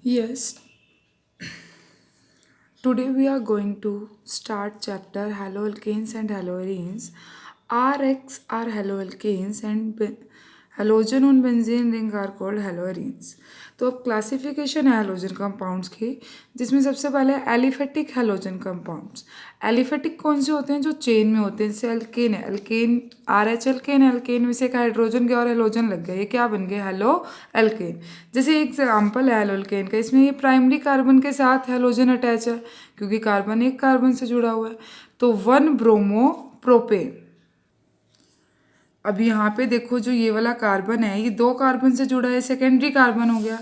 Yes, today we are going to start chapter haloalkanes and haloarenes. RX are haloalkanes and halogen on benzene ring are called haloarenes. तो अब classification है halogen compounds की, जिसमें सबसे पहले aliphatic halogen compounds. Aliphatic कौन से होते हैं? जो चेन में होते हैं, जैसे अल्केन है, अल्केन RH अल्केन है, अल्केन में से एक हाइड्रोजन के और हेलोजन लग गया, ये क्या बन गया? Hello alkane. जैसे एक एग्जाम्पल है हेलो अल्केन का, इसमें ये प्राइमरी कार्बन के साथ हेलोजन अटैच है क्योंकि कार्बन एक कार्बन से जुड़ा हुआ है, तो 1 ब्रोमो प्रोपेन। अब यहाँ पे देखो, जो ये वाला कार्बन है ये 2 कार्बन से जुड़ा है, सेकेंडरी कार्बन हो गया।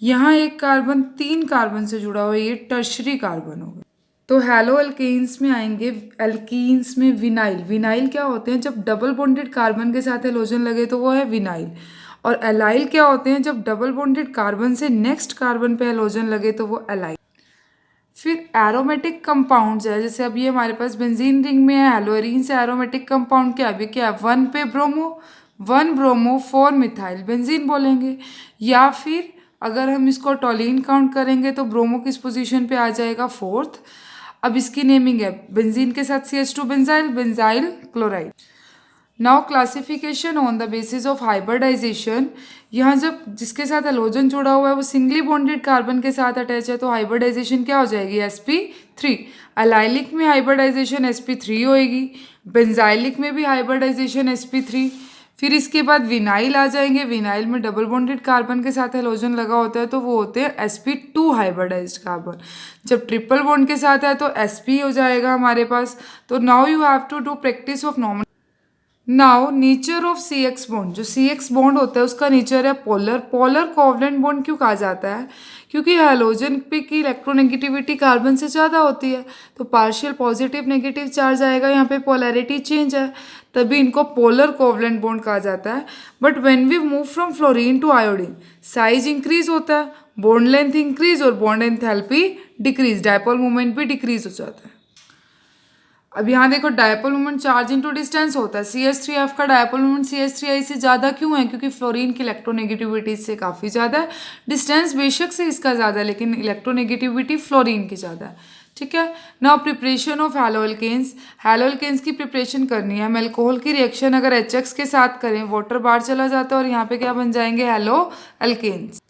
यहाँ एक कार्बन 3 कार्बन से जुड़ा हुआ है, ये टर्शरी कार्बन हो गया। तो हैलो अल्केन्स में आएंगे, अल्कीन्स में विनाइल। विनाइल क्या होते हैं? जब डबल बॉन्डेड कार्बन के साथ हेलोजन लगे तो वो है विनाइल। और एलाइल क्या होते हैं? जब डबल बॉन्डेड कार्बन से नेक्स्ट कार्बन पे हेलोजन लगे तो वो एलाइल। फिर एरोमेटिक कंपाउंड्स है, जैसे अभी हमारे पास बेंजीन रिंग में है हेलोरीन से एरोमेटिक कंपाउंड क्या अभी क्या है? 1 पे ब्रोमो, 1 ब्रोमो 4 मिथाइल बेंजीन बोलेंगे। या फिर अगर हम इसको टॉलीन काउंट करेंगे तो ब्रोमो किस पोजीशन पे आ जाएगा? 4th। अब इसकी नेमिंग है, बेंजीन के साथ CH2 benzyl, benzyl chloride. Now classification on the basis of hybridization. यहाँ जब जिसके साथ हेलोजन जुड़ा हुआ है वो सिंगली बॉन्डेड कार्बन के साथ अटैच है, तो हाइब्रिडाइजेशन क्या हो जाएगी? sp3। अलाइलिक में हाइब्रिडाइजेशन sp3 होएगी, बेंजाइलिक में भी हाइब्रिडाइजेशन sp3। फिर इसके बाद विनाइल आ जाएंगे, विनाइल में डबल बॉन्डेड कार्बन के साथ हेलोजन लगा होता है तो वो होते हैं sp2 हाइब्रिडाइज्ड कार्बन। जब ट्रिपल बॉन्ड के साथ है तो sp हो जाएगा हमारे पास। तो now you have to do practice of normal. Now nature of C X bond, जो सी एक्स बॉन्ड होता है उसका नेचर है पोलर। पोलर कोवलेंट बॉन्ड क्यों कहा जाता है? क्योंकि हैलोजन पे की इलेक्ट्रोनेगेटिविटी कार्बन से ज़्यादा होती है, तो पार्शियल पॉजिटिव नेगेटिव चार्ज आएगा, यहाँ पे पोलैरिटी चेंज है, तभी इनको पोलर कोवलेंट बॉन्ड कहा जाता है। But when we move from fluorine to iodine, size increase होता है, बॉन्ड लेंथ इंक्रीज और bond enthalpy decrease, dipole moment भी डिक्रीज हो जाता है। अब यहाँ देखो, dipole moment charge into distance होता है। CH3F का डायपोल मोमेंट CH3I से ज़्यादा क्यों है? क्योंकि फ्लोरीन की इलेक्ट्रोनेगेटिविटी इससे काफ़ी ज़्यादा है। डिस्टेंस बेशक से इसका ज़्यादा है लेकिन इलेक्ट्रोनेगेटिविटी फ्लोरीन की ज़्यादा है। ठीक है। Now preparation of haloalkanes. Haloalkanes की प्रिपरेशन करनी है, हम एल्कोहल की रिएक्शन अगर HX के साथ करें, वाटर बाहर चला जाता है और यहाँ पे क्या बन जाएंगे? हैलोअल्केन्स।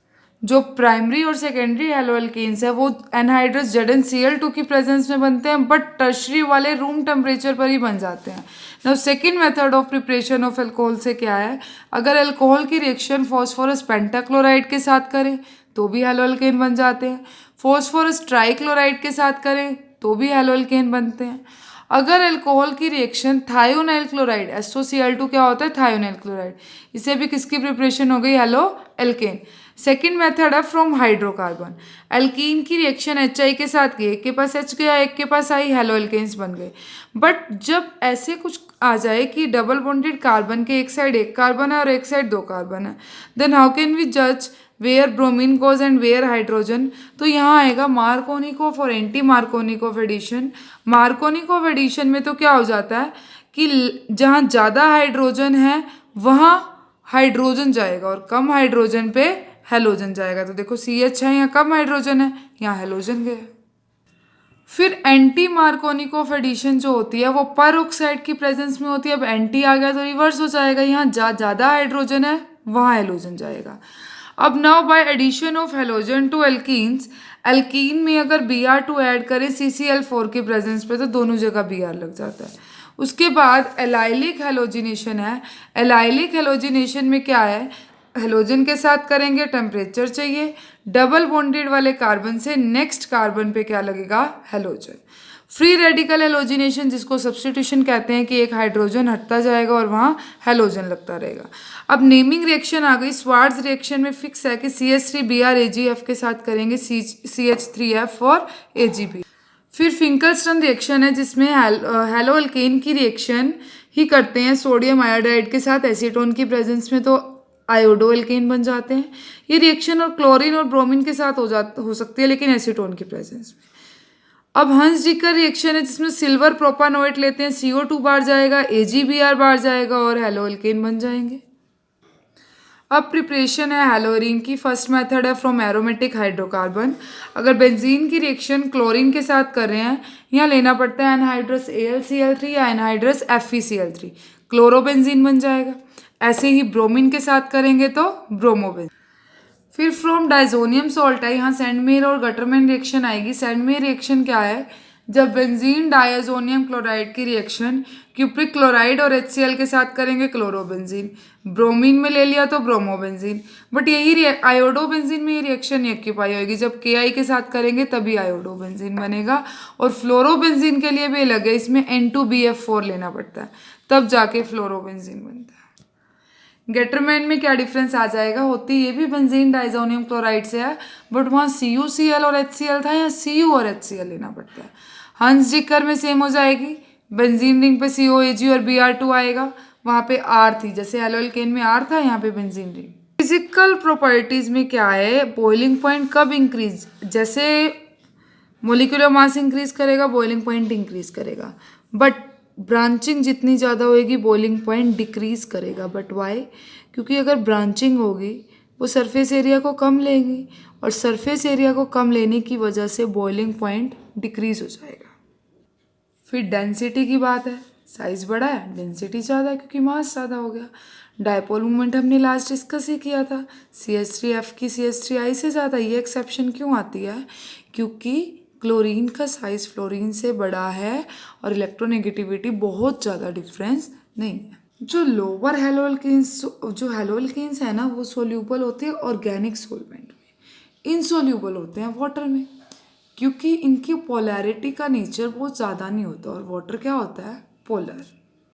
जो प्राइमरी और सेकेंडरी हैलोअल्केन्स है वो एनहाइड्रस ZnCl2 की प्रेजेंस में बनते हैं, बट टर्शरी वाले रूम टेम्परेचर पर ही बन जाते हैं। Now second method of preparation of alcohol से क्या है? अगर अल्कोहल की रिएक्शन फॉस्फोरस पेंटाक्लोराइड के साथ करें तो भी हैलोअल्केन बन जाते हैं, फॉस्फोरस ट्राइक्लोराइड के साथ करें तो भी हैलोअल्केन बनते हैं। अगर अल्कोहल की रिएक्शन थायोनाइल क्लोराइड, SOCl2 क्या होता है? थायोनाइल क्लोराइड, इसे भी किसकी प्रिपरेशन हो गई? Halo alkane. सेकेंड मेथड है फ्रॉम हाइड्रोकार्बन। एल्कीन की रिएक्शन HI के साथ की, एक के पास H गया एक के पास I, हेलो एल्केन्स बन गए। बट जब ऐसे कुछ आ जाए कि डबल बॉन्डेड कार्बन के एक साइड एक कार्बन है और एक साइड 2 कार्बन है, देन हाउ कैन वी जज where bromine goes and where hydrogen? तो यहाँ आएगा मार्कोनिकोव और anti Markovnikov addition. Markovnikov addition में तो क्या हो जाता है कि जहाँ ज़्यादा हाइड्रोजन है वहाँ हाइड्रोजन जाएगा और कम हाइड्रोजन पे हेलोजन जाएगा। तो देखो CH है, यहाँ कम हाइड्रोजन है, यहाँ हेलोजन गया। फिर एंटी मार्कोनिकोव एडिशन जो होती है वो पर ऑक्साइड की प्रेजेंस में होती है। अब एंटी आ गया तो रिवर्स हो जाएगा, यहाँ ज़्यादा हाइड्रोजन है वहाँ हेलोजन जाएगा। अब now by addition of halogen to alkenes, alkene में अगर Br2 ऐड करें CCl4 की प्रेजेंस पे तो दोनों जगह Br लग जाता है। उसके बाद एलाइलिक हेलोजिनेशन है। एलाइलिक हेलोजिनेशन में क्या है? हेलोजन के साथ करेंगे, टेम्परेचर चाहिए, डबल बॉन्डेड वाले कार्बन से नेक्स्ट कार्बन पे क्या लगेगा? हेलोजन। फ्री रेडिकल हेलोजिनेशन, जिसको सब्स्टिट्यूशन कहते हैं कि एक हाइड्रोजन हटता जाएगा और वहाँ हेलोजन लगता रहेगा। अब नेमिंग रिएक्शन आ गई। स्वार्ट्ज रिएक्शन में फिक्स है कि CH3Br AgF के साथ करेंगे CH3F और AgB। फिर फिंकलस्टन रिएक्शन है जिसमें हेलोअल्केन की रिएक्शन ही करते हैं सोडियम आयोडाइड के साथ एसीटोन की प्रेजेंस में, तो आयोडो एल्केन बन जाते हैं। ये रिएक्शन और क्लोरीन और ब्रोमीन के साथ हो सकती है लेकिन एसीटोन की प्रेजेंस में। अब हंस जिकर रिएक्शन है जिसमें सिल्वर प्रोपानोएट लेते हैं, CO2 बाहर जाएगा, AgBr बाहर जाएगा और हेलो एल्केन बन जाएंगे। अब प्रिपरेशन है हेलोरीन की। फर्स्ट मेथड है फ्रॉम एरोमेटिक हाइड्रोकार्बन। अगर बेंजीन की रिएक्शन क्लोरीन के साथ कर रहे हैं, यहाँ लेना पड़ता है एनहाइड्रस AlCl3 या एनहाइड्रस FeCl3, क्लोरोबेंजीन बन जाएगा। ऐसे ही ब्रोमीन के साथ करेंगे तो ब्रोमोबेंजीन। फिर फ्रॉम डाइजोनियम सॉल्ट है, यहाँ सैंडमेयर और गटरमैन रिएक्शन आएगी। सैंडमेयर रिएक्शन क्या है? जब बेंजीन डायजोनियम क्लोराइड की रिएक्शन क्यूप्रिक क्लोराइड और HCl के साथ करेंगे क्लोरोबेंजीन। ब्रोमीन में ले लिया तो ब्रोमोबेंजीन। बट यही आयोडोबेंजीन में ये रिएक्शन नहीं ऑक्यूपाई होगी, जब Ki के साथ करेंगे तभी आयोडोबेंजीन बनेगा। और फ्लोरोबेंजीन के लिए भी अलग है, इसमें N2BF4 लेना पड़ता है, तब जाके फ्लोरोबेंजीन बनता है। गेटरमैन में क्या डिफरेंस आ जाएगा? होती ये भी बेंजीन डाइजोनियम क्लोराइड से है, बट वहाँ CuCl और HCl था, यहाँ Cu और HCl लेना पड़ता है। हंस जिकर में सेम हो जाएगी, बेंजीन रिंग पे COAg और Br2 आएगा, वहाँ पे R थी, जैसे एल्केन में R था, यहाँ पे बेंजीन रिंग। फिजिकल प्रॉपर्टीज में क्या है? बॉइलिंग पॉइंट कब इंक्रीज? जैसे मोलिकुलर मास इंक्रीज करेगा, बॉइलिंग पॉइंट इंक्रीज करेगा। बट ब्रांचिंग जितनी ज़्यादा होएगी, बॉइलिंग पॉइंट डिक्रीज करेगा। But why? क्योंकि अगर ब्रांचिंग होगी वो सरफेस एरिया को कम लेगी, और सरफेस एरिया को कम लेने की वजह से बॉइलिंग पॉइंट डिक्रीज हो जाएगा। फिर डेंसिटी की बात है, साइज बड़ा है, डेंसिटी ज़्यादा है क्योंकि मास ज़्यादा हो गया। डायपोल मोमेंट हमने लास्ट डिस्कस ही किया था, CH3F की CH3I से ज़्यादा। ये एक्सेप्शन क्यों आती है? क्योंकि क्लोरीन का साइज फ्लोरीन से बड़ा है और इलेक्ट्रोनेगेटिविटी बहुत ज़्यादा डिफरेंस नहीं है। जो लोअर हेलोल्केन्स है ना, वो सोल्यूबल होते हैं ऑर्गेनिक सोलवेंट में, इनसोल्यूबल होते हैं वाटर में, क्योंकि इनकी पोलैरिटी का नेचर बहुत ज़्यादा नहीं होता। और वाटर क्या होता है? पोलर।